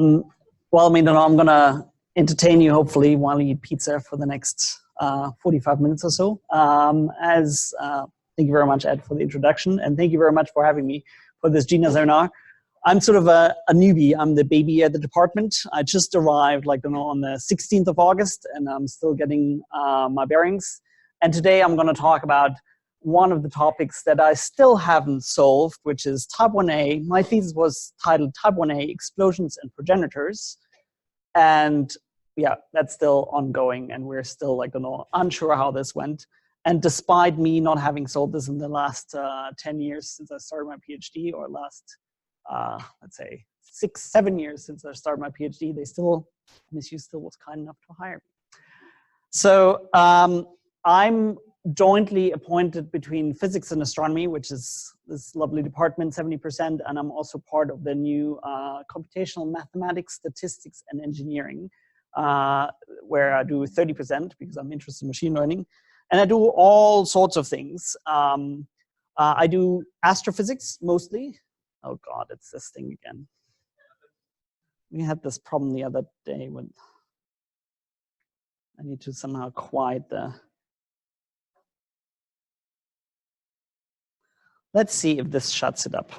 Well, I mean, I'm going to entertain you, hopefully, while you eat pizza for the next 45 minutes or so. Thank you very much, Ed, for the introduction, and thank you very much for having me for this JINA seminar. I'm sort of a newbie. I'm the baby at the department. I just arrived on the 16th of August, and I'm still getting my bearings. And today I'm going to talk about one of the topics that I still haven't solved, which is type 1a. My thesis was titled Type 1a Explosions and Progenitors. And yeah, that's still ongoing, and we're still unsure how this went. And despite me not having solved this in the last 10 years since I started my PhD, or last, let's say, 6-7 years since I started my PhD, MSU still was kind enough to hire me. So I'm jointly appointed between physics and astronomy, which is this lovely department, 70%, and I'm also part of the new computational mathematics, statistics, and engineering, where I do 30% because I'm interested in machine learning. And I do all sorts of things. I do astrophysics mostly. Oh God, it's this thing again. We had this problem the other day when I need to somehow quiet the. Let's see if this shuts it up.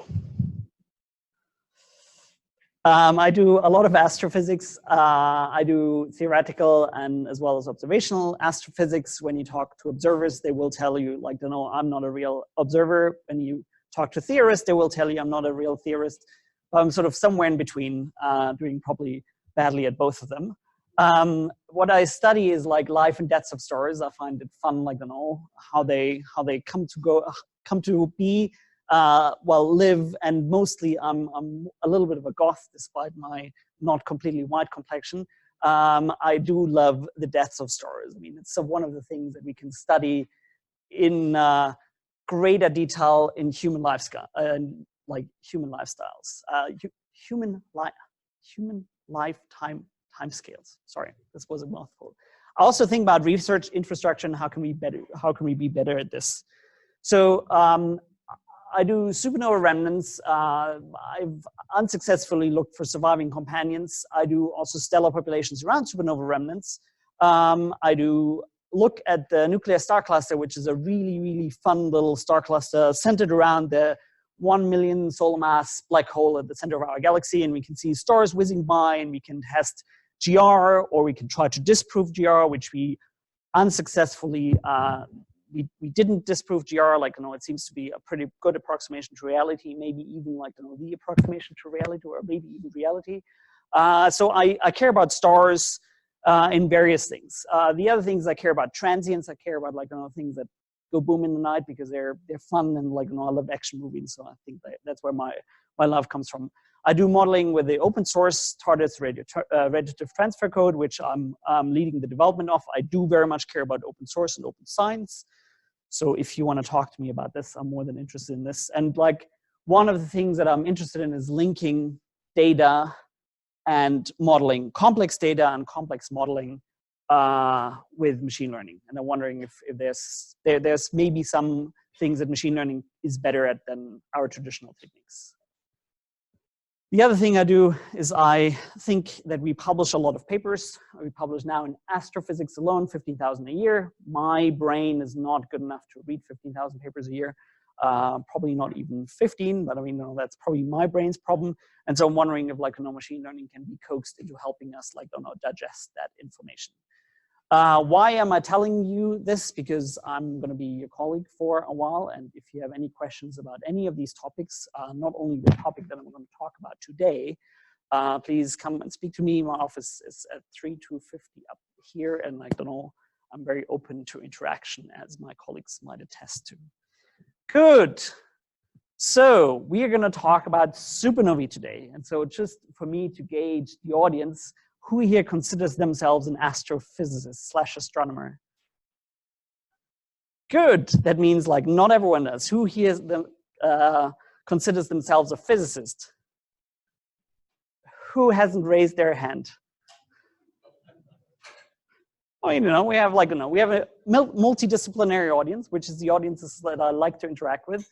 I do a lot of astrophysics. I do theoretical and as well as observational astrophysics. When you talk to observers, they will tell you, I'm not a real observer. When you talk to theorists, they will tell you I'm not a real theorist. But I'm sort of somewhere in between, doing probably badly at both of them. What I study is life and deaths of stars. I find it fun, how they come to be. Live, and mostly I'm a little bit of a goth despite my not completely white complexion. I do love the deaths of stars. I mean, it's one of the things that we can study in greater detail in human lifestyles. Human lifetime timescales. Sorry, this was a mouthful. I also think about research infrastructure and how can we be better at this. So I do supernova remnants. I've unsuccessfully looked for surviving companions. I do also stellar populations around supernova remnants. I do look at the nuclear star cluster, which is a really, really fun little star cluster centered around the 1 million solar mass black hole at the center of our galaxy. And we can see stars whizzing by, and we can test GR, or we can try to disprove GR, which we unsuccessfully we didn't disprove GR. It seems to be a pretty good approximation to reality, maybe even the approximation to reality, or maybe even reality. So I care about stars in various things. The other things I care about transients. I care about things that go boom in the night because they're fun, and I love action movies. So I think that's where my love comes from. I do modeling with the open source TARDIS radiative transfer code, which I'm leading the development of. I do very much care about open source and open science. So if you want to talk to me about this, I'm more than interested in this. And one of the things that I'm interested in is linking data and modeling, complex data and complex modeling with machine learning. And I'm wondering if there's maybe some things that machine learning is better at than our traditional techniques. The other thing I do is I think that we publish a lot of papers. We publish now in astrophysics alone, 15,000 a year. My brain is not good enough to read 15,000 papers a year. Probably not even 15, but I mean, that's probably my brain's problem. And so I'm wondering if machine learning can be coaxed into helping us digest that information. Why am I telling you this? Because I'm going to be your colleague for a while, and if you have any questions about any of these topics, not only the topic that I'm going to talk about today, please come and speak to me. My office is at 3250 up here, and I'm very open to interaction, as my colleagues might attest to. Good. So we are going to talk about supernovae today, and so just for me to gauge the audience, who here considers themselves an astrophysicist / astronomer? Good. That means not everyone does. Who here considers themselves a physicist? Who hasn't raised their hand? Well, we have we have a multidisciplinary audience, which is the audiences that I like to interact with.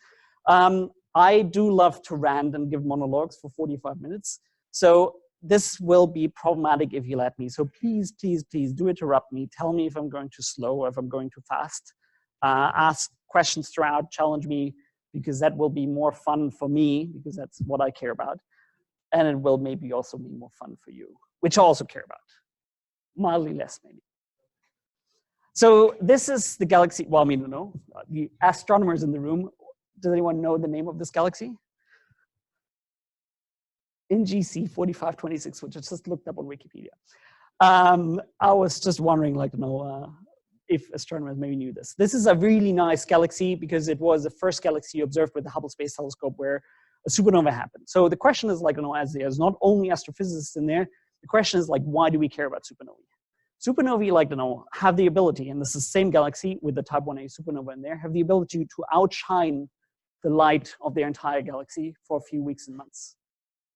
I do love to rant and give monologues for 45 minutes. So this will be problematic if you let me. So please, please, please do interrupt me. Tell me if I'm going too slow or if I'm going too fast. Ask questions throughout, challenge me, because that will be more fun for me, because that's what I care about. And it will maybe also be more fun for you, which I also care about. Mildly less, maybe. So this is the galaxy. Well, I mean, no, the astronomers in the room. Does anyone know the name of this galaxy? NGC 4526, which I just looked up on Wikipedia. I was just wondering, like, if astronomers maybe knew this. This is a really nice galaxy because it was the first galaxy observed with the Hubble Space Telescope where a supernova happened. So the question is, like, as there's not only astrophysicists in there, the question is, like, why do we care about supernovae? Supernovae, like, have the ability, and this is the same galaxy with the type 1a supernova in there, have the ability to outshine the light of their entire galaxy for a few weeks and months.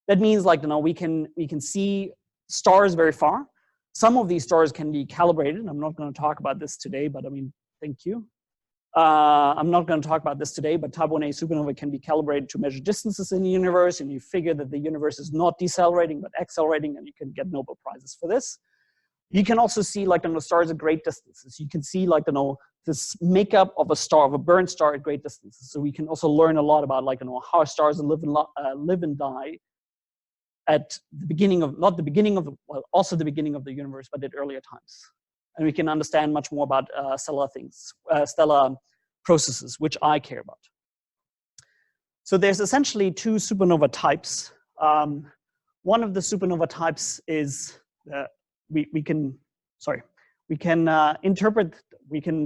That means, like, we can see stars very far. Some of these stars can be calibrated. I'm not going to talk about this today, but I mean, thank you. I'm not going to talk about this today, but type 1a supernova can be calibrated to measure distances in the universe, and you figure that the universe is not decelerating but accelerating, and you can get Nobel Prizes for this. You can also see, like, stars at great distances. You can see, like, this makeup of a star, of a burnt star at great distances. So we can also learn a lot about, like, how stars live and die at the beginning of, not the beginning of, well, also the beginning of the universe, but at earlier times. And we can understand much more about stellar things, stellar processes, which I care about. So there's essentially two supernova types. One of the supernova types is, we can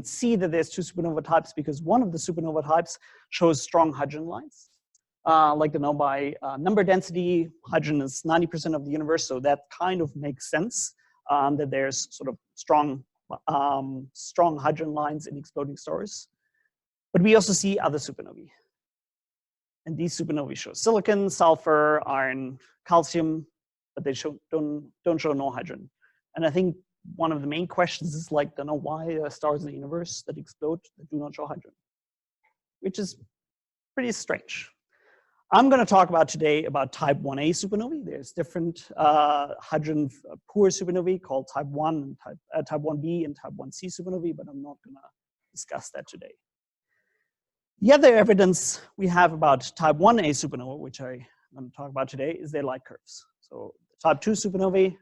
see that there's two supernova types because one of the supernova types shows strong hydrogen lines. By number density, hydrogen is 90% of the universe, so that kind of makes sense that there's sort of strong hydrogen lines in exploding stars. But we also see other supernovae. And these supernovae show silicon, sulfur, iron, calcium, but they don't show no hydrogen. And I think one of the main questions is, like, why are stars in the universe that explode that do not show hydrogen? Which is pretty strange. I'm going to talk about today about type 1a supernovae. There's different hydrogen poor supernovae called type 1 and type 1b and type 1c supernovae, but I'm not going to discuss that today. The other evidence we have about type 1a supernova, which I'm going to talk about today, is their light curves. So type 2 supernovae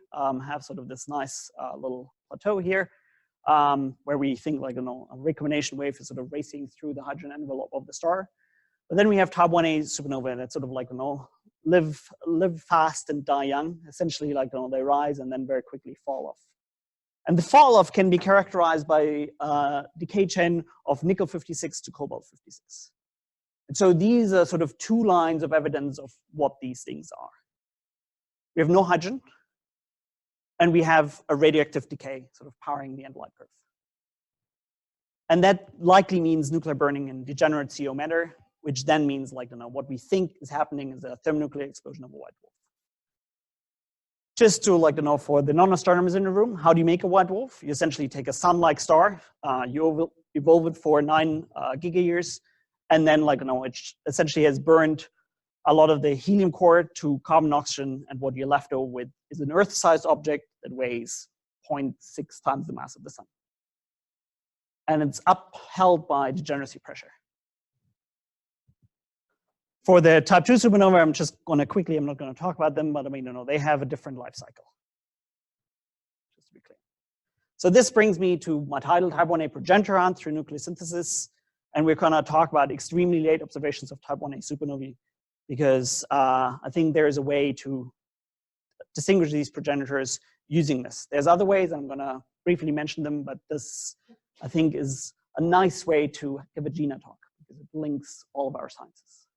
have sort of this nice little plateau here, where we think, like, a recombination wave is sort of racing through the hydrogen envelope of the star. But then we have type 1a supernovae that sort of, like, live fast and die young. Essentially, like, they rise and then very quickly fall off. And the fall off can be characterized by decay chain of nickel 56 to cobalt 56. And so these are sort of two lines of evidence of what these things are. We have no hydrogen, and we have a radioactive decay sort of powering the end light curve. And that likely means nuclear burning and degenerate CO matter, which then means, like, what we think is happening is a thermonuclear explosion of a white dwarf. Just to, like, for the non-astronomers in the room, how do you make a white dwarf? You essentially take a sun-like star, you evolve it for 9 gigayears, and then, like, it essentially has burned a lot of the helium core to carbon oxygen, and what you're left over with is an Earth-sized object that weighs 0.6 times the mass of the sun. And it's upheld by degeneracy pressure. For the type 2 supernova, I'm just going to quickly, I'm not going to talk about them, but I mean, they have a different life cycle. Just to be clear. So this brings me to my title, type 1a progenitor hunt through nucleosynthesis. And we're going to talk about extremely late observations of type 1a supernovae, because I think there is a way to distinguish these progenitors using this. There's other ways, I'm going to briefly mention them, but this, I think, is a nice way to give a JINA talk, because it links all of our sciences.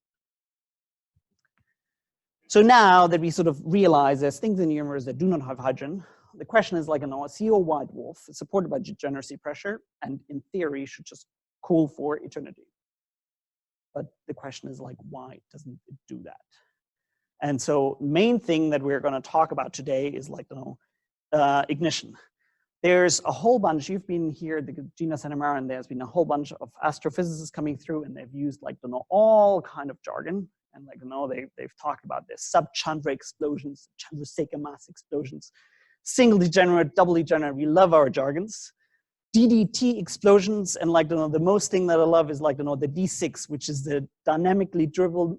So now that we sort of realize there's things in the universe that do not have hydrogen, the question is, like, a CO white dwarf is supported by degeneracy pressure, and in theory should just cool for eternity. But the question is, like, why doesn't it do that? And so main thing that we're going to talk about today is, like, ignition. There's a whole bunch, you've been here at the JINA Santa and there's been a whole bunch of astrophysicists coming through, and they've used, like, all kind of jargon. and like, you know, they've talked about this sub-Chandra explosions, Chandrasekhar mass explosions, single degenerate, double degenerate. We love our jargons. DDT explosions, and like, you know, the most thing that I love is like, you know, the D6, which is the dynamically driven,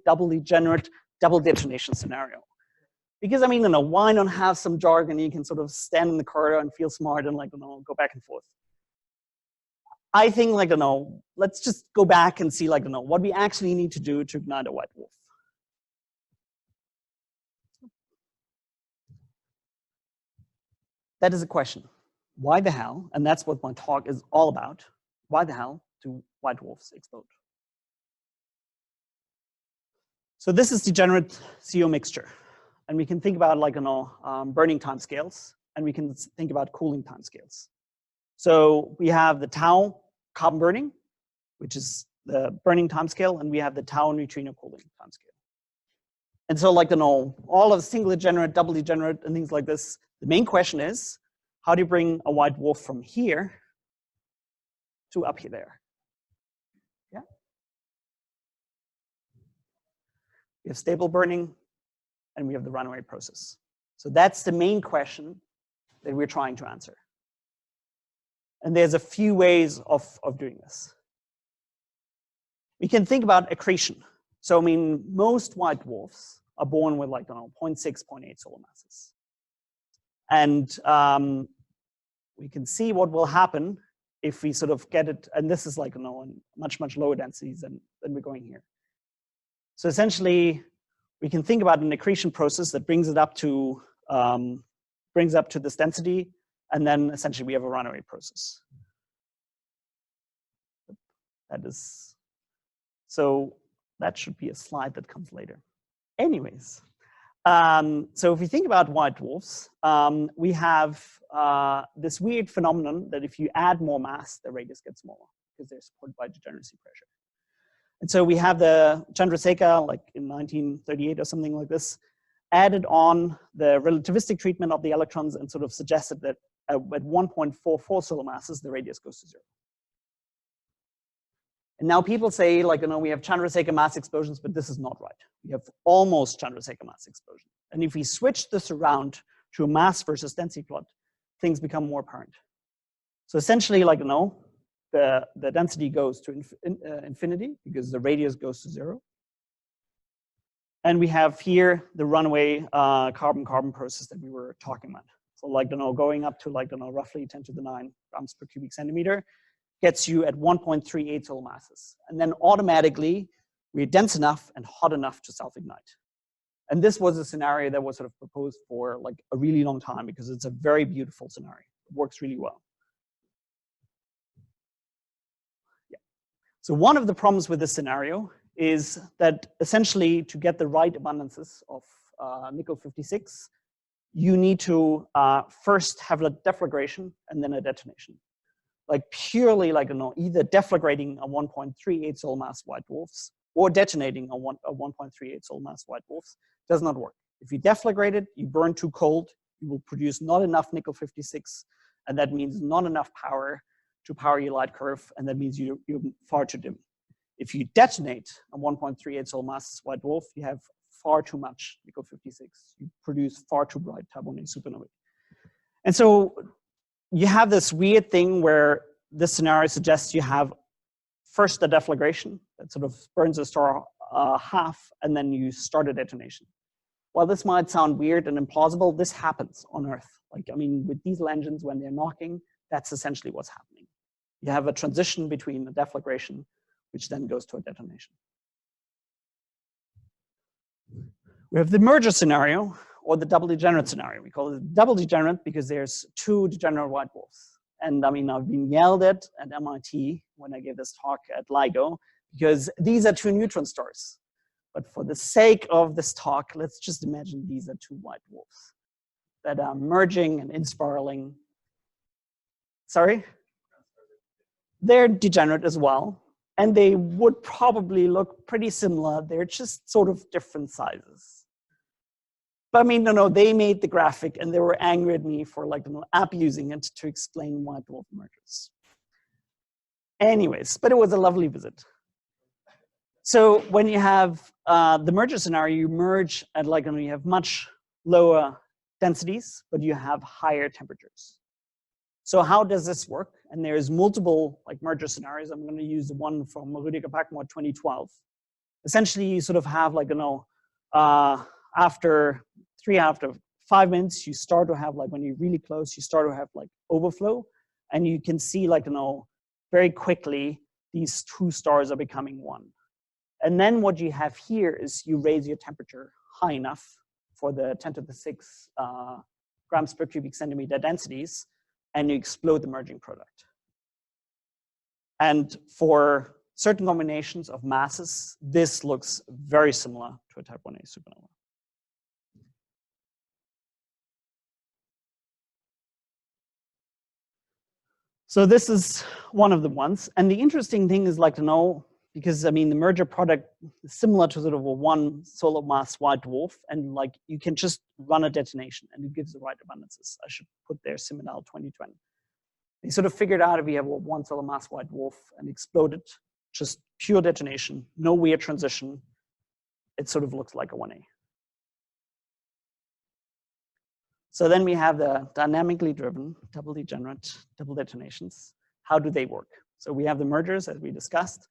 double degenerate, double detonation scenario. Because I mean, you know, why not have some jargon you can sort of stand in the corridor and feel smart and like, you know, go back and forth. I think like, you know, let's just go back and see like, you know, what we actually need to do to ignite a white dwarf. That is a question. Why the hell, and that's what my talk is all about, why the hell do white dwarfs explode? So this is degenerate CO mixture. And we can think about like, you know, burning time scales, and we can think about cooling time scales. So we have the tau carbon burning, which is the burning time scale, and we have the tau neutrino cooling time scale. And so like, you know, all of single degenerate, double degenerate, and things like this, the main question is, how do you bring a white dwarf from here to up here there? Yeah. We have stable burning, and we have the runaway process. So that's the main question that we're trying to answer. And there's a few ways of doing this. We can think about accretion. So I mean, most white dwarfs are born with like, I don't know, 0.6, 0.8 solar masses. And we can see what will happen if we sort of get it, and this is like, you know, much, much lower densities than we're going here. So essentially, we can think about an accretion process that brings it up to this density, and then essentially we have a runaway process. That is, so that should be a slide that comes later. Anyways, so if we think about white dwarfs, we have this weird phenomenon that if you add more mass, the radius gets smaller because they're supported by degeneracy pressure. And so we have the Chandrasekhar, like in 1938 or something like this, added on the relativistic treatment of the electrons and sort of suggested that at 1.44 solar masses, the radius goes to 0. And now people say, like, you know, we have Chandrasekhar mass explosions, but this is not right. We have almost Chandrasekhar mass explosion. And if we switch this around to a mass versus density plot, things become more apparent. So essentially, like, you know, the density goes to infinity because the radius goes to 0. And we have here the runaway carbon-carbon process that we were talking about. So like, you know, going up to like, you know, roughly 10 to the 9 grams per cubic centimeter gets you at 1.38 solar masses. And then automatically, we're dense enough and hot enough to self-ignite. And this was a scenario that was sort of proposed for like a really long time because it's a very beautiful scenario. It works really well. Yeah. So one of the problems with this scenario is that essentially to get the right abundances of nickel 56, you need to first have a deflagration and then a detonation. Like purely like, you know, either deflagrating a 1.38 solar mass white dwarfs or detonating a 1.38 solar mass white dwarfs does not work. If you deflagrate it, you burn too cold, you will produce not enough nickel 56, and that means not enough power to power your light curve, and that means you're far too dim. If you detonate a 1.38 solar mass white dwarf, you have far too much nickel 56. You produce far too bright Type-1a supernovae. And so you have this weird thing where this scenario suggests you have first a deflagration that sort of burns the star half, and then you start a detonation. While this might sound weird and implausible, this happens on Earth. Like, I mean, with diesel engines, when they're knocking, that's essentially what's happening. You have a transition between a deflagration, which then goes to a detonation. We have the merger scenario, or the double degenerate scenario. We call it double degenerate because there's two degenerate white dwarfs. And I mean, I've been yelled at MIT when I gave this talk at LIGO because these are two neutron stars. But for the sake of this talk, let's just imagine these are two white dwarfs that are merging and inspiraling. Sorry? They're degenerate as well. And they would probably look pretty similar. They're just sort of different sizes. But I mean, no, they made the graphic and they were angry at me for like, abusing it to explain white dwarf mergers. Anyways, but it was a lovely visit. So when you have the merger scenario, you merge at like, you have much lower densities, but you have higher temperatures. So how does this work? And there's multiple like merger scenarios. I'm going to use the one from Rüdiger Packmore 2012. Essentially, you sort of have like, after 5 minutes, you start to have like, when you're really close, you start to have like overflow. And you can see like, very quickly, these two stars are becoming one. And then what you have here is you raise your temperature high enough for the 10 to the 6 grams per cubic centimeter densities, and you explode the merging product. And for certain combinations of masses, this looks very similar to a type 1a supernova. So this is one of the ones. And the interesting thing is like to know, because I mean, the merger product is similar to sort of a one solar mass white dwarf, and like you can just run a detonation and it gives the right abundances. I should put there Simonal 2020. They sort of figured out if we have a one solar mass white dwarf and exploded, just pure detonation, no weird transition, it sort of looks like a 1A. So then we have the dynamically driven, double degenerate, double detonations. How do they work? So we have the mergers, as we discussed.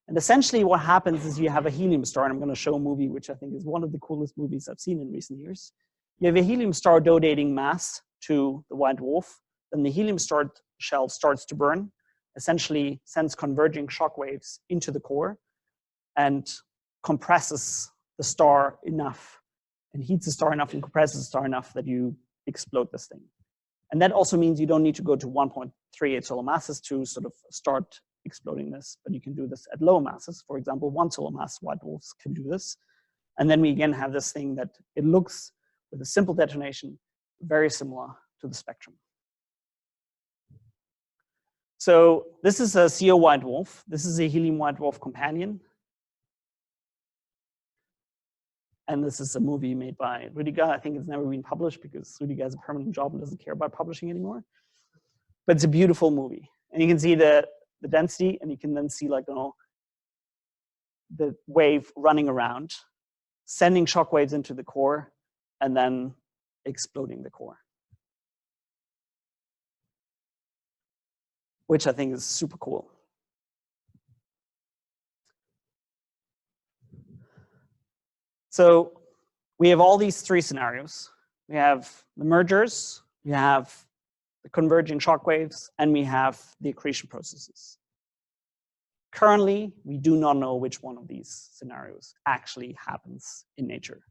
And essentially what happens is you have a helium star, and I'm going to show a movie which I think is one of the coolest movies I've seen in recent years. You have a helium star donating mass to the white dwarf, then the helium star shell starts to burn, essentially sends converging shock waves into the core and compresses the star enough and heats the star enough and compresses the star enough that you explode this thing. And that also means you don't need to go to 1.38 solar masses to sort of start exploding this, but you can do this at low masses. For example, 1 solar mass white dwarfs can do this. And then we again have this thing that it looks, with a simple detonation, very similar to the spectrum. So this is a CO white dwarf. This is a helium white dwarf companion. And this is a movie made by Rüdiger. I think it's never been published because Rüdiger has a permanent job and doesn't care about publishing anymore. But it's a beautiful movie. And you can see the density, and you can then see like, the wave running around, sending shock waves into the core, and then exploding the core. Which I think is super cool. So we have all these three scenarios. We have the mergers, we have the converging shock waves, and we have the accretion processes. Currently, we do not know which one of these scenarios actually happens in nature.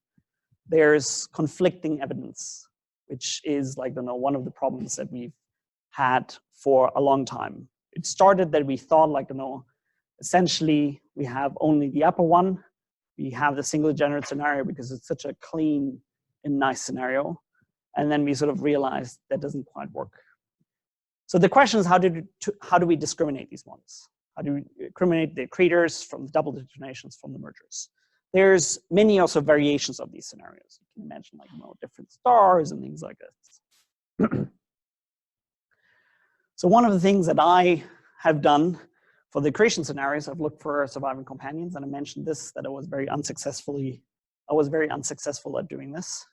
There's conflicting evidence, which is like, one of the problems that we've had for a long time. It started that we thought like, essentially we have only the upper one. We have the single degenerate scenario because it's such a clean and nice scenario. And then we sort of realized that doesn't quite work. So the question is, how do we discriminate these ones? How do we discriminate the accretors from the double detonations from the mergers? There's many also variations of these scenarios. You can imagine like, different stars and things like that. So one of the things that I have done for the accretion scenarios, I've looked for surviving companions, and I mentioned this, that I was very unsuccessful at doing this.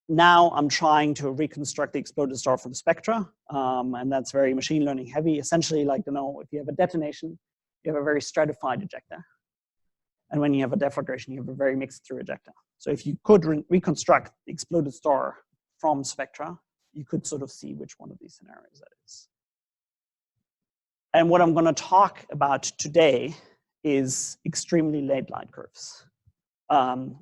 Now I'm trying to reconstruct the exploded star from spectra, and that's very machine learning heavy. Essentially, like, if you have a detonation, you have a very stratified ejecta. And when you have a deflagration, you have a very mixed through ejecta. So if you could reconstruct the exploded star from spectra, you could sort of see which one of these scenarios that is. And what I'm going to talk about today is extremely late light curves,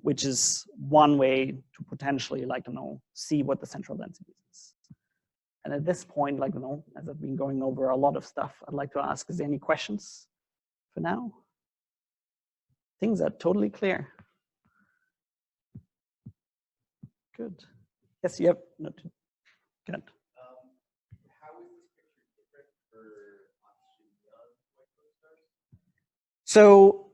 which is one way to potentially, like, see what the central density is. And at this point, like, as I've been going over a lot of stuff, I'd like to ask, is there any questions for now? Things are totally clear. Good. Yes, you have. No, good. How is this picture different for oxygen neon white dwarf stars? So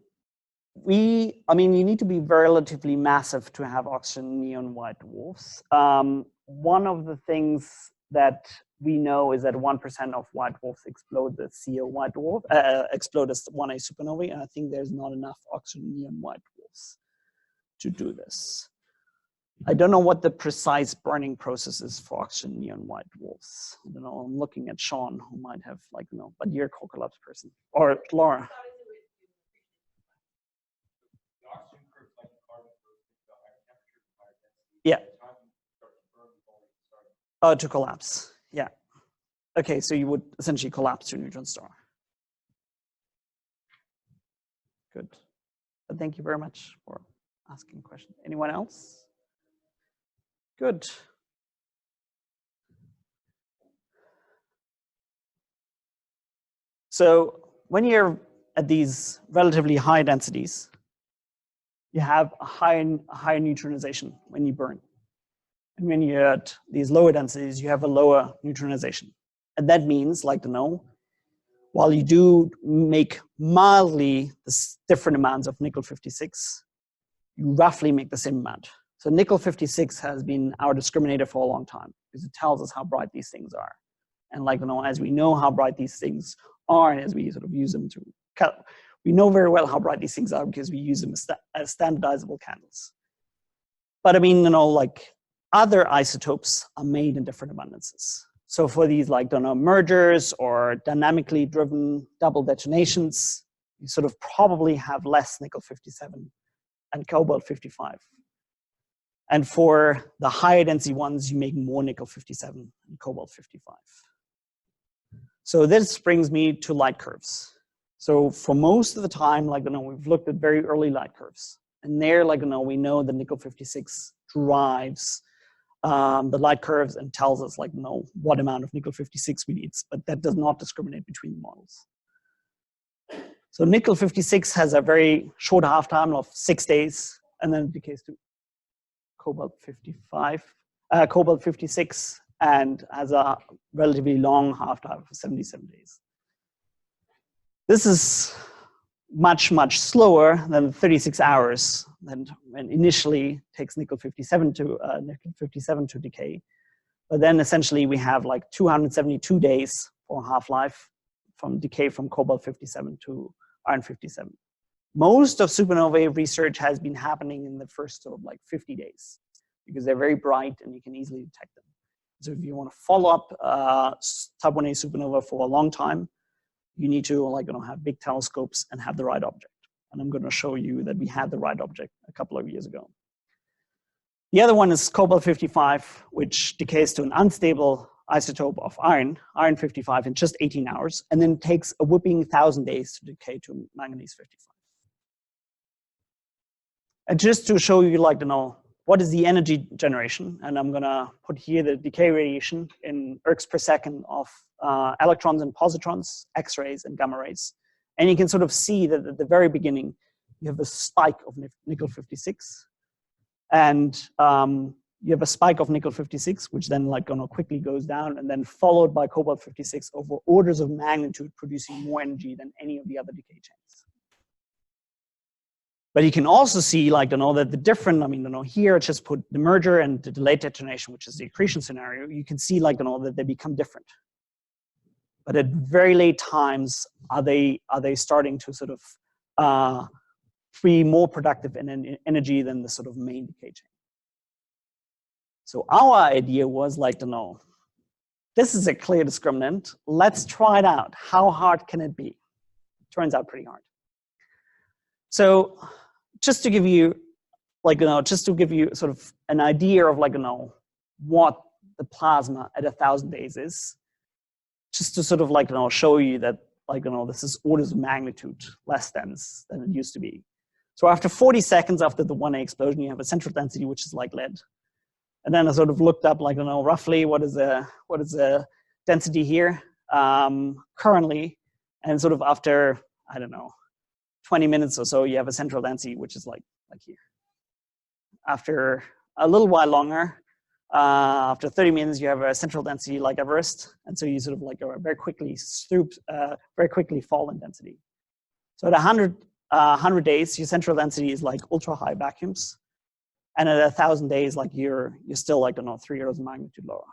you need to be relatively massive to have oxygen neon white dwarfs. One of the things that we know is that 1% of white dwarfs explode the CO white dwarf, explode as 1A supernovae, and I think there's not enough oxygen neon white dwarfs to do this. I don't know what the precise burning process is for oxygen neon white dwarfs. I don't know, I'm looking at Sean, who might have, like, you know, but you're a core collapse person. Or Laura. Yeah. Oh, to collapse, yeah. Okay, so you would essentially collapse to a neutron star. Good. But thank you very much for asking a question. Anyone else? Good. So when you're at these relatively high densities, you have a high neutronization when you burn. And when you're at these lower densities, you have a lower neutronization. And that means, like to know, while you do make mildly different amounts of nickel 56, you roughly make the same amount. So nickel 56 has been our discriminator for a long time because it tells us how bright these things are. And like, you know, as we know how bright these things are, and as we sort of use them to cut, we know very well how bright these things are because we use them as standardizable candles. But I mean, you know, like other isotopes are made in different abundances. So for these, like, don't know, mergers or dynamically driven double detonations, you sort of probably have less nickel 57 and cobalt 55. And for the higher density ones, you make more nickel 57 and cobalt 55. So this brings me to light curves. So for most of the time, like, you know, we've looked at very early light curves. And there, like, you know, we know that nickel 56 drives the light curves and tells us, like, you know, what amount of nickel 56 we need, but that does not discriminate between the models. So nickel 56 has a very short half-time of 6 days, and then it decays to cobalt 55, cobalt 56, and has a relatively long half-time of 77 days. This is much, much slower than 36 hours than when initially takes nickel 57 to decay. But then essentially we have like 272 days for half-life from decay from cobalt 57 to iron 57. Most of supernovae research has been happening in the first sort of like 50 days because they're very bright and you can easily detect them. So if you want to follow up type 1A supernova for a long time, you need to, like, you know, have big telescopes and have the right object. And I'm going to show you that we had the right object a couple of years ago. The other one is cobalt 55, which decays to an unstable isotope of iron 55 in just 18 hours, and then takes a whopping 1,000 days to decay to manganese 55. And just to show you, like, you know, what is the energy generation, and I'm going to put here the decay radiation in ergs per second of electrons and positrons, X-rays and gamma rays. And you can sort of see that at the very beginning, you have a spike of nickel 56. And you have a spike of nickel 56, which then, like, quickly goes down, and then followed by cobalt 56 over orders of magnitude, producing more energy than any of the other decay chains. But you can also see, like, you know, that the different, I mean, you know, here I just put the merger and the delayed detonation, which is the accretion scenario. You can see, like, you know, that they become different. But at very late times, are they starting to sort of be more productive in energy than the sort of main decay chain? So our idea was, like, to know, this is a clear discriminant. Let's try it out. How hard can it be? Turns out pretty hard. So just to give you, like, you know, just to give you sort of an idea of, like, you know, what the plasma at 1,000 days is, just to sort of, like, you know, show you that, like, you know, this is orders of magnitude less dense than it used to be. So after 40 seconds after the 1A explosion, you have a central density which is like lead. And then I sort of looked up, like, you know, roughly what is the density here currently, and sort of after, I don't know, 20 minutes or so, you have a central density which is like here. After a little while longer, after 30 minutes, you have a central density like Everest, and so you sort of like go very quickly very quickly fall in density. So at 100 days, your central density is like ultra high vacuums. And at 1,000 days, like you're still, like, I don't know, 3 orders of magnitude lower.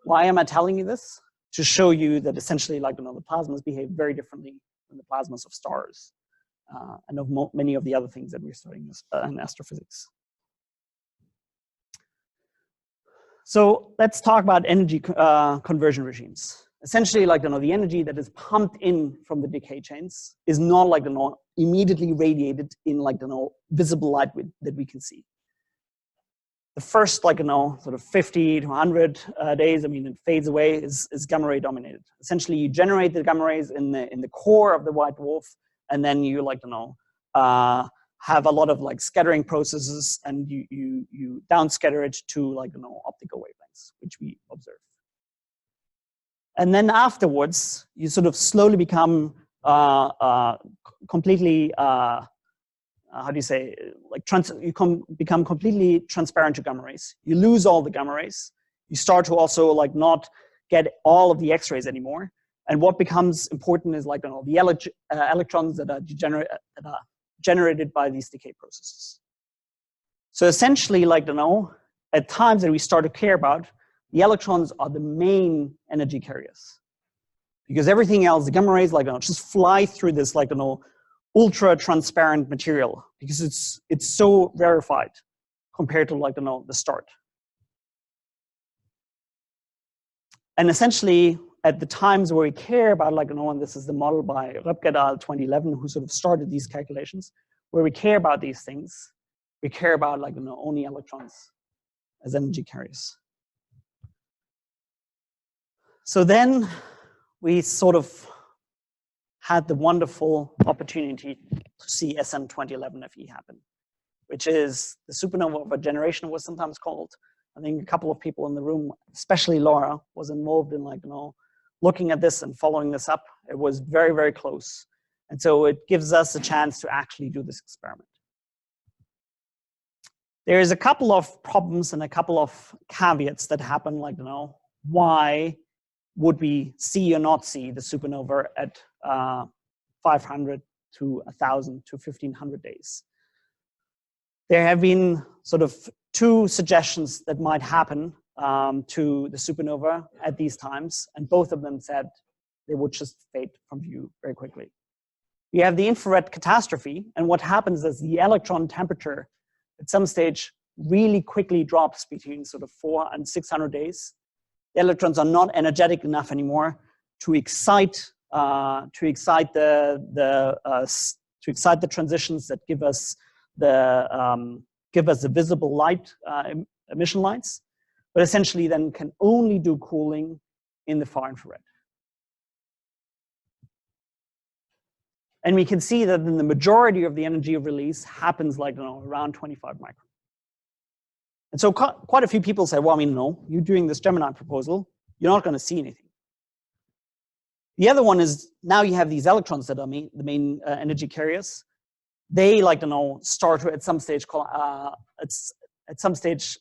Why am I telling you this? To show you that essentially, like, the plasmas behave very differently than the plasmas of stars and of many of the other things that we're studying in astrophysics. So let's talk about energy conversion regimes. Essentially, like, the energy that is pumped in from the decay chains is not, like, immediately radiated in, like, visible light that we can see. The first, like, sort of 50 to 100 days, I mean, it fades away, is gamma ray dominated. Essentially, you generate the gamma rays in the core of the white dwarf, and then you, like, have a lot of, like, scattering processes, and you downscatter it to, like, optical wavelengths, which we observe. And then afterwards, you sort of slowly become completely how do you say, like, become completely transparent to gamma rays. You lose all the gamma rays. You start to also, like, not get all of the X-rays anymore. And what becomes important is, like, the electrons that are generated by these decay processes. So essentially, like, at times that we start to care about, the electrons are the main energy carriers. Because everything else, the gamma rays, like, just fly through this, like, ultra transparent material, because it's so rarefied compared to, like, the start. And essentially, at the times where we care about, like, and this is the model by Röpke et al. 2011, who sort of started these calculations, where we care about these things, we care about, like, only electrons as energy carriers. So then we sort of had the wonderful opportunity to see SN 2011 FE happen, which is the supernova of a generation, was sometimes called. I think a couple of people in the room, especially Laura, was involved in, like, looking at this and following this up. It was very, very close. And so it gives us a chance to actually do this experiment. There's a couple of problems and a couple of caveats that happen, like, why would we see or not see the supernova at 500 to 1,000 to 1,500 days? There have been sort of two suggestions that might happen to the supernova at these times, and both of them said they would just fade from view very quickly. We have the infrared catastrophe, and what happens is the electron temperature at some stage really quickly drops between sort of 400 and 600 days. The electrons are not energetic enough anymore to excite the transitions that give us the visible light emission lights, but essentially then can only do cooling in the far infrared. And we can see that then the majority of the energy release happens, like, around 25 micron. And so quite a few people say, well, I mean, no, you're doing this Gemini proposal, you're not going to see anything. The other one is, now you have these electrons that are the main energy carriers. They, like, start to at some stage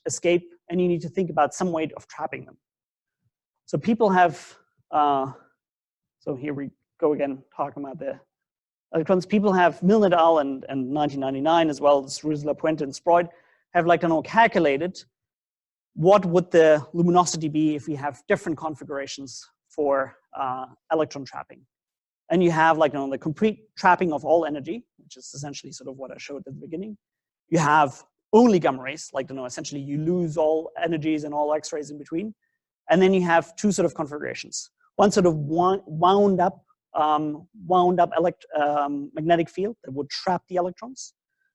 escape, and you need to think about some way of trapping them. So people have, so here we go again, talking about the electrons. People have, Milne et al. And 1999, as well as Rusla, Puente, and Sproyd, have, like, calculated what would the luminosity be if we have different configurations for electron trapping. And you have, like, the complete trapping of all energy, which is essentially sort of what I showed at the beginning. You have only gamma rays, like, essentially you lose all energies and all X-rays in between. And then you have two sort of configurations. One sort of wound up magnetic field that would trap the electrons.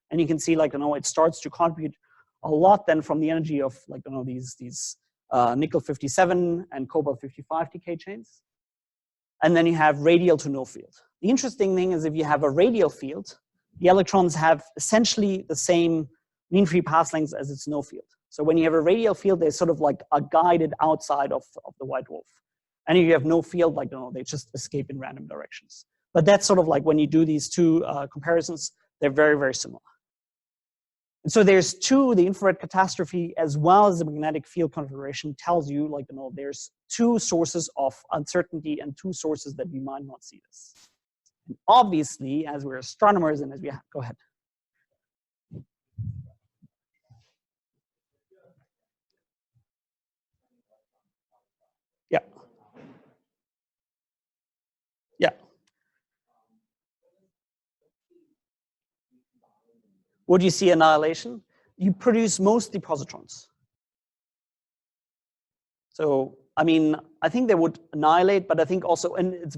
And you can see, like, it starts to contribute a lot then from the energy of, like, these nickel 57 and cobalt 55 decay chains. And then you have radial to no field. The interesting thing is, if you have a radial field, the electrons have essentially the same mean free path lengths as its no field. So when you have a radial field, they're sort of like a guided outside of the white dwarf. And if you have no field, like, they just escape in random directions. But that's sort of like, when you do these two comparisons, they're very, very similar. And so there's the infrared catastrophe as well as the magnetic field configuration tells you, like, there's two sources of uncertainty and two sources that we might not see this. And obviously, as we're astronomers and as we go ahead. Would you see annihilation? You produce mostly positrons. So, I mean, I think they would annihilate, but I think also, and it's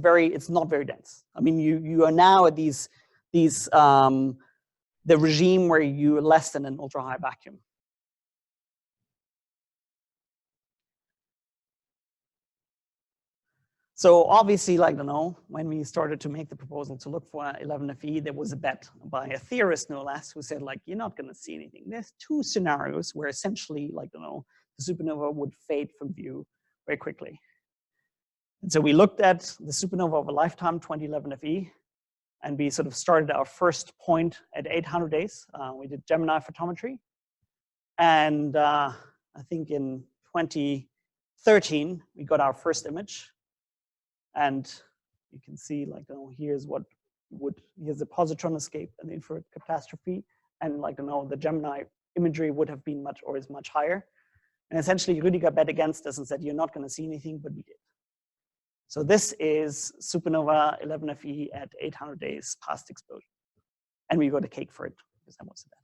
not very dense. I mean, you are now at the regime where you're less than an ultra high vacuum. So obviously, like, I don't know, when we started to make the proposal to look for 11FE, there was a bet by a theorist, no less, who said, like, you're not going to see anything. There's two scenarios where essentially, like, I don't know, the supernova would fade from view very quickly. And so we looked at the supernova of a lifetime, 2011FE, and we sort of started our first point at 800 days. We did Gemini photometry. And I think in 2013, we got our first image. And you can see, like, you know, here's the positron escape and the infrared catastrophe. And, like, you know, the Gemini imagery would have been is much higher. And essentially, Rüdiger bet against us and said, you're not going to see anything, but we did. So this is supernova 11FE at 800 days past explosion. And we got a cake for it, because that was the bet.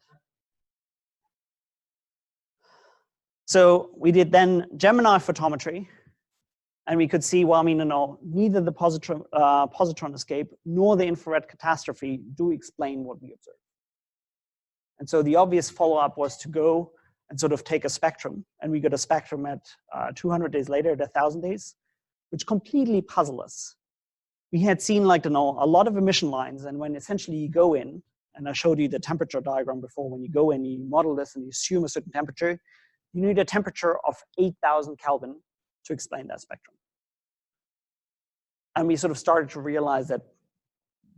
So we did then Gemini photometry. And we could see, well, I mean, you know, neither the positron escape nor the infrared catastrophe do explain what we observed. And so the obvious follow-up was to go and sort of take a spectrum. And we got a spectrum at 200 days later, at 1,000 days, which completely puzzled us. We had seen, like, you know, a lot of emission lines. And when essentially you go in, and I showed you the temperature diagram before, when you go in, you model this and you assume a certain temperature, you need a temperature of 8,000 Kelvin to explain that spectrum. And we sort of started to realize that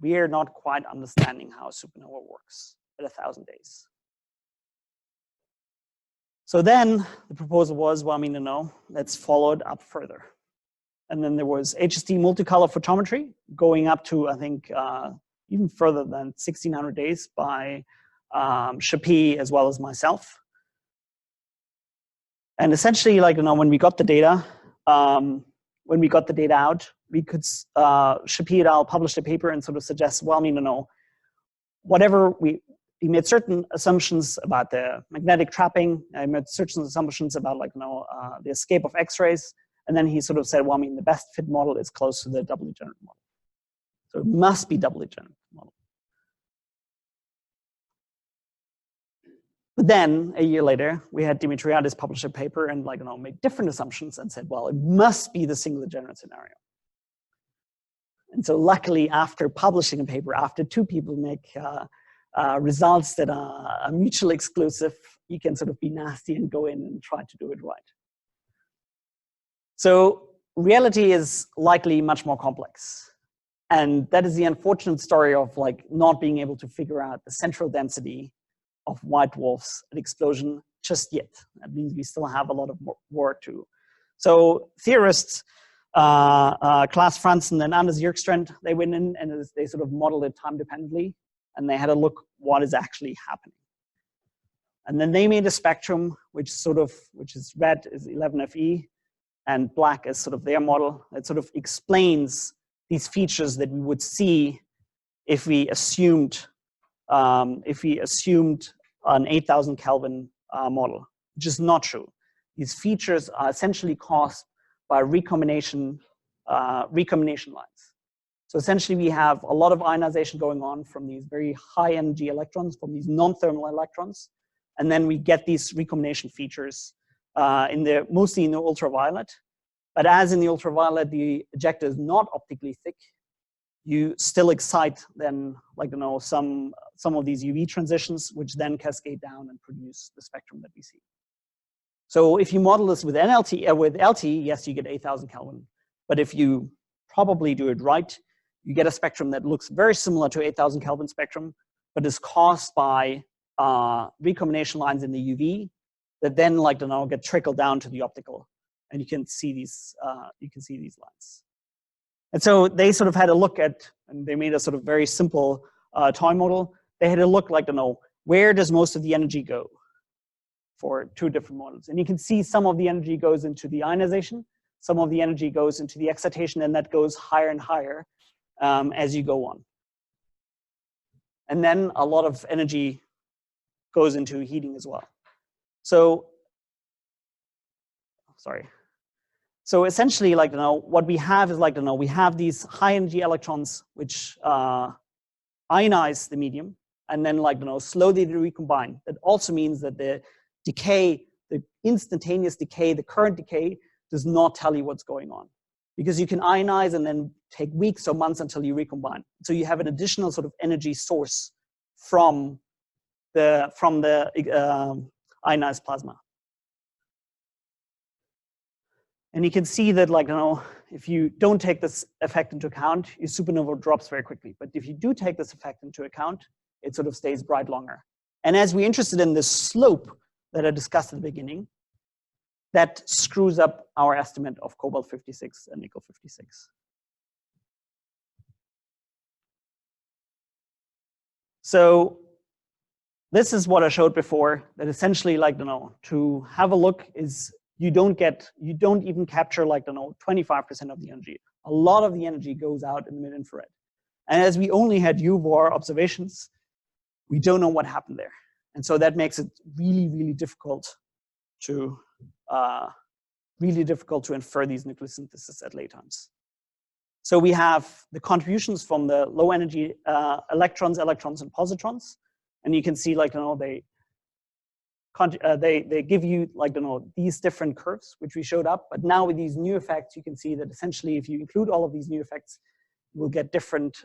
we are not quite understanding how supernova works at 1,000 days. So then the proposal was, well, I mean, you know, let's follow it up further. And then there was HST multicolor photometry going up to, I think, even further than 1,600 days by Chapie as well as myself. And essentially, like, you know, when we got the data out, we could, Chapie et al. Published a paper and sort of suggest, well, I mean, you know, whatever we made certain assumptions about the magnetic trapping, I made certain assumptions about, like, you know, the escape of X-rays, and then he sort of said, well, I mean, the best fit model is close to the doubly generative model. So it must be doubly generative model. But then a year later, we had Dimitriadis publish a paper and, like, you know, make different assumptions and said, well, it must be the single degenerate scenario. And so luckily, after publishing a paper, after two people make results that are mutually exclusive, you can sort of be nasty and go in and try to do it right. So reality is likely much more complex. And that is the unfortunate story of, like, not being able to figure out the central density of white dwarfs at explosion just yet. That means we still have a lot of work to do. So theorists, Klaas Franzen and Anders Yerkstrand, they went in and they sort of modeled it time dependently, and they had a look what is actually happening. And then they made a spectrum which is red is 11FE and black is sort of their model. It sort of explains these features that we would see if we assumed an 8,000 Kelvin model, which is not true. These features are essentially caused by recombination lines. So essentially, we have a lot of ionization going on from these very high energy electrons, from these non-thermal electrons, and then we get these recombination features mostly in the ultraviolet. But as in the ultraviolet, the ejecta is not optically thick, you still excite then, like, you know, some of these UV transitions, which then cascade down and produce the spectrum that we see. So if you model this with LT, yes, you get 8,000 Kelvin. But if you probably do it right, you get a spectrum that looks very similar to 8,000 Kelvin spectrum, but is caused by recombination lines in the UV that then, like, you know, get trickled down to the optical, and you can see these lines. And so they sort of had a look at, and they made a sort of very simple toy model. They had a look, like, you know, where does most of the energy go for two different models? And you can see some of the energy goes into the ionization, some of the energy goes into the excitation, and that goes higher and higher as you go on. And then a lot of energy goes into heating as well. So, sorry. So essentially, like, you know, what we have is like, you know, we have these high energy electrons which ionize the medium and then, like, you know, slowly recombine. That also means that the decay, the instantaneous decay, the current decay does not tell you what's going on, because you can ionize and then take weeks or months until you recombine. So you have an additional sort of energy source from the ionized plasma. And you can see that, like, you know, if you don't take this effect into account, your supernova drops very quickly. But if you do take this effect into account, it sort of stays bright longer. And as we're interested in this slope that I discussed at the beginning, that screws up our estimate of cobalt-56 and nickel-56. So this is what I showed before, that essentially, like, you know, to have a look is you don't even capture, like, you know, 25% of the energy. A lot of the energy goes out in the mid-infrared. And as we only had UVAR observations, we don't know what happened there. And so that makes it really, really difficult to infer these nucleosynthesis at late times. So we have the contributions from the low energy electrons, and positrons. And you can see, like, you know, they give you, like, you know, these different curves, which we showed up. But now with these new effects, you can see that essentially, if you include all of these new effects, you will get different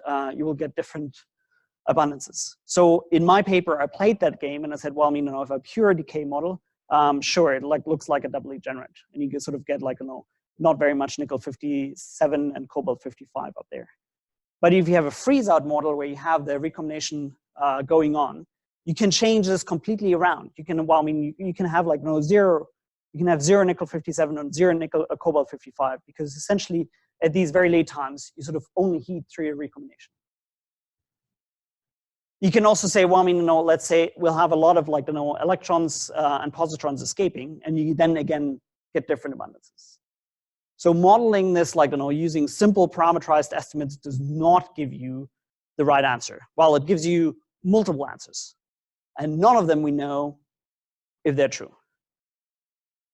abundances. So in my paper, I played that game and I said, well, I mean, you know, if a pure decay model, sure, it like looks like a doubly generate, and you can sort of get, like, you know, not very much nickel-57 and cobalt-55 up there. But if you have a freeze-out model where you have the recombination going on, you can change this completely around. You can, well, I mean, you can have, like, you know, zero. You can have 0 nickel-57 and 0 cobalt-55, because essentially at these very late times, you sort of only heat through your recombination. You can also say, well, I mean, you know, let's say we'll have a lot of, like, you know, electrons and positrons escaping, and you then again get different abundances. So modeling this, like, you know, using simple parameterized estimates does not give you the right answer. Well, it gives you multiple answers, and none of them we know if they're true.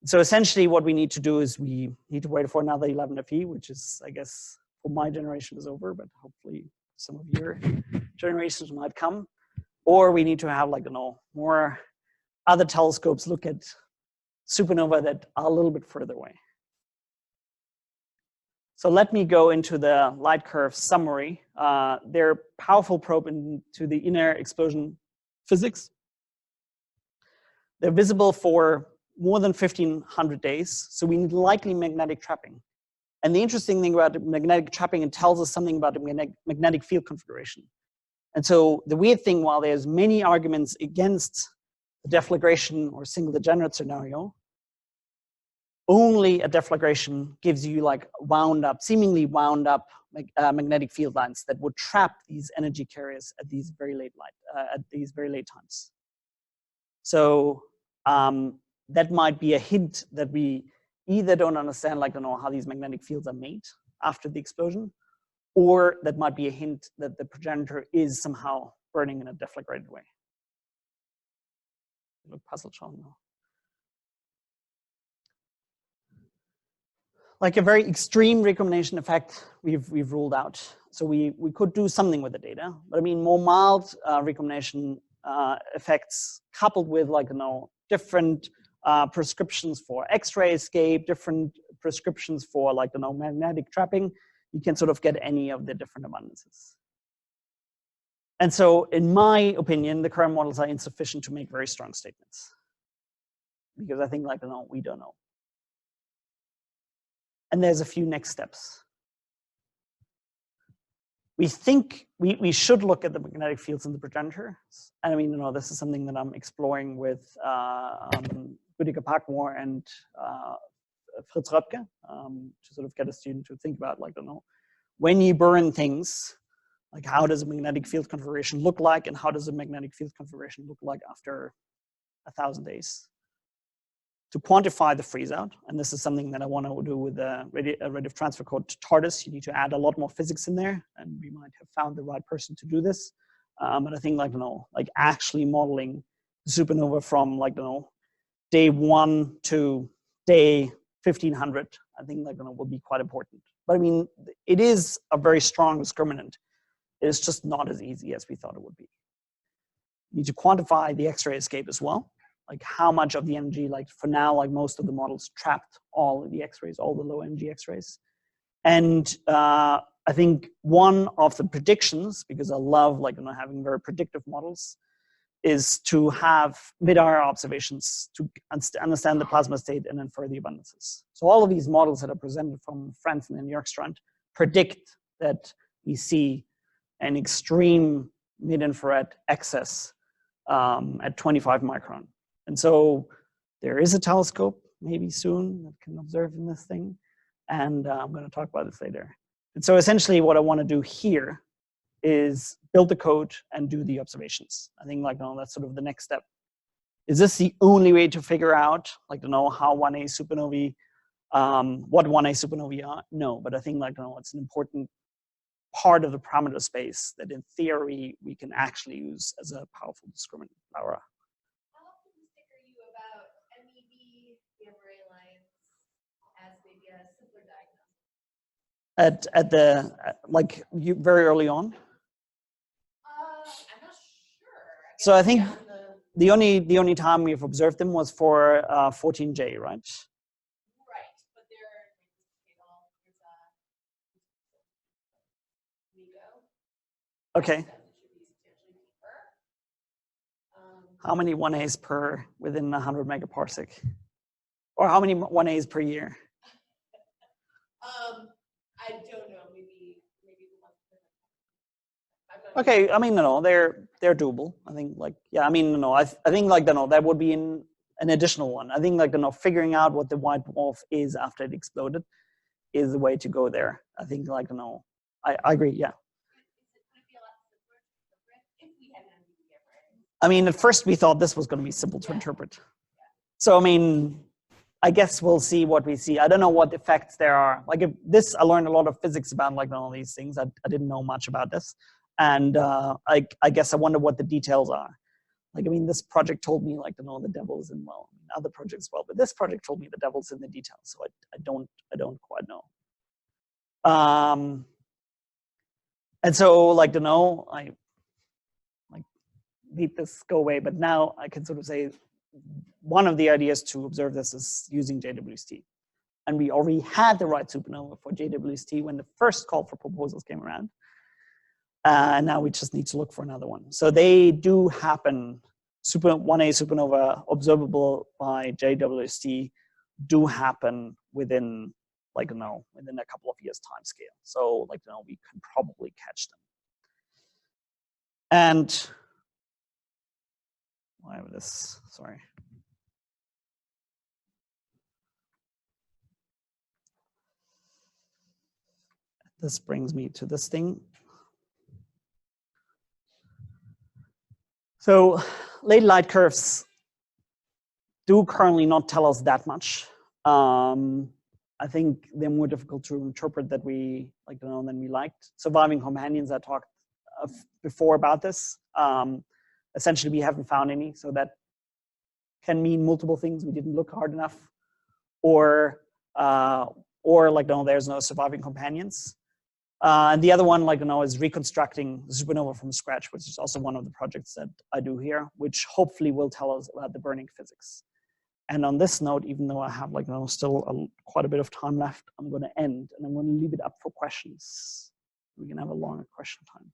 So essentially what we need to do is we need to wait for another 11FE, which is, I guess, for my generation is over, but hopefully some of your generations might come. Or we need to have, like, you know, more other telescopes look at supernova that are a little bit further away. So let me go into the light curve summary. They're a powerful probe into the inner explosion physics. They're visible for more than 1,500 days, so we need likely magnetic trapping. And the interesting thing about the magnetic trapping, it tells us something about the magnetic field configuration. And so the weird thing, while there's many arguments against the deflagration or single degenerate scenario, only a deflagration gives you, like, seemingly wound up magnetic field lines that would trap these energy carriers at these very late times. So that might be a hint that we either don't understand, like, you know, how these magnetic fields are made after the explosion, or that might be a hint that the progenitor is somehow burning in a deflagrated way. Look puzzle child now. Like a very extreme recombination effect, we've ruled out. So we could do something with the data, but I mean, more mild recombination effects coupled with, like, you know, different prescriptions for X-ray escape, different prescriptions for, like, you know, magnetic trapping, you can sort of get any of the different abundances. And so in my opinion, the current models are insufficient to make very strong statements, because I think, like, you know, we don't know. And there's a few next steps. We think we should look at the magnetic fields in the progenitor. And I mean, you know, this is something that I'm exploring with Rüdiger Parkmore and Fritz Röpke, to sort of get a student to think about, like, you know, when you burn things, like, how does a magnetic field configuration look like, and how does a magnetic field configuration look like after 1,000 days? To quantify the freeze out, and this is something that I want to do with the radiative transfer code TARDIS. You need to add a lot more physics in there, and we might have found the right person to do this. But I think, like, you know, like, actually modeling supernova from like, day 1 to day 1500. I think like, will be quite important. But I mean, it is a very strong discriminant. It's just not as easy as we thought it would be. You need to quantify the X-ray escape as well. Like how much of the energy, like for now, like most of the models trapped all of the X-rays, all the low energy X-rays. And I think one of the predictions, because I love like, having very predictive models, is to have mid-hour observations to understand the plasma state and infer the abundances. So all of these models that are presented from Franzen and Bjorkstrand predict that we see an extreme mid-infrared excess at 25 micron. And so there is a telescope maybe soon that can observe in this thing. And I'm going to talk about this later. And so essentially what I want to do here is build the code and do the observations. I think like, that's sort of the next step. Is this the only way to figure out like to know how 1A supernovae, what 1A supernovae are? No, but I think like, it's an important part of the parameter space that in theory we can actually use as a powerful discriminant. Laura. How optimistic are you about MEV gamma ray lines as maybe a simpler diagnosis? At the like you very early on. I'm not sure. So I think the only time we've observed them was for 14J, right? Right, but there's Okay. How many 1As per within 100 megaparsec? Or how many 1As per year? I don't know. Maybe Okay, I mean, no, they're doable. I think like, yeah, I mean, no, I think like, that would be an additional one. I think like, figuring out what the white dwarf is after it exploded is the way to go there. I think like, I agree, yeah. I mean, at first we thought this was going to be simple to interpret. So, I mean, I guess we'll see what we see. I don't know what effects there are. Like if this, I learned a lot of physics about like all these things. I didn't know much about this. And I guess I wonder what the details are. Like, I mean, this project told me like, the devil's in, well, other projects as well, but this project told me the devil's in the details. So I don't quite know. And so like, I like need this go away, but now I can sort of say one of the ideas to observe this is using JWST. And we already had the right supernova for JWST when the first call for proposals came around. And now we just need to look for another one. So they do happen, 1A supernova observable by JWST do happen within like, within a couple of years time scale. So like, we can probably catch them. And why have this, sorry. This brings me to this thing. So late light curves do currently not tell us that much. I think they're more difficult to interpret than we than we liked. Surviving companions, I talked before about this. Essentially, we haven't found any, so that can mean multiple things. We didn't look hard enough, or there's no surviving companions. And the other one, is reconstructing the supernova from scratch, which is also one of the projects that I do here, which hopefully will tell us about the burning physics. And on this note, even though I have still quite a bit of time left, I'm going to end, and I'm going to leave it up for questions. We can have a longer question time.